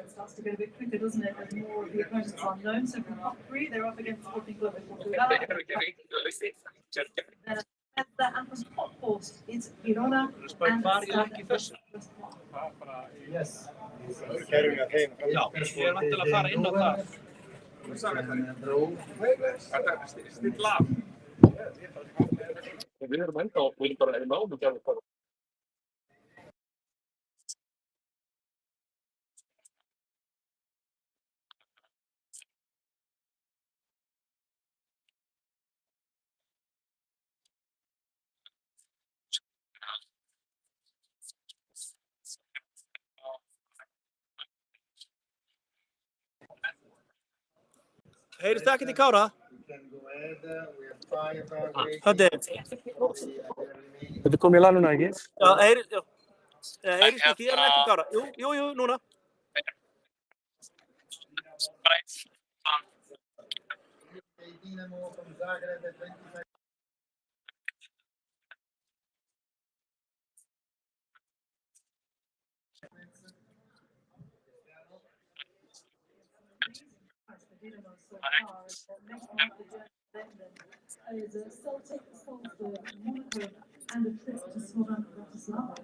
it starts to get a bit quicker, doesn't it? As more of the opponents are known. So from pot 3, they're up against Sporting Club de Portugal. And from pot 4, it's Girona and Yes. Já, ég vantilega að fara inn á það. Stilla af. Við erum ennþá, við erum bara náðum ekki alveg bara. Heyrist ekkert í Kára? Þetta kom í lag núna, ekki? Já, heyrist ekki þér ekki Kára? Jú, núna. is Celtic, Salzburg, Monaco, and a trip to Slovan Bratislava.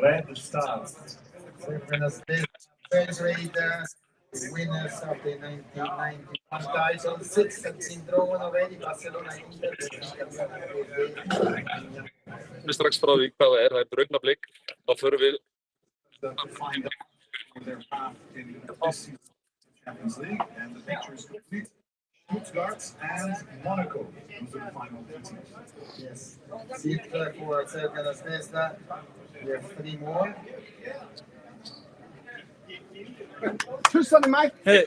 Red Stars. The winners of the 1991 title, 6 have been drawn already. Barcelona, Inter. Við strax frá því hvað það er augnablik. Þá förum við Champions League, and the picture is complete. Stuttgart and Monaco. Those are the final teams. Yes. Sitter for Cervenas Vesta. We have 3 more. Tusen Mike. Hey,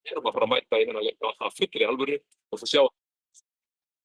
erum að fara að mæta í þennan leik á fullri alvöru og svo sjá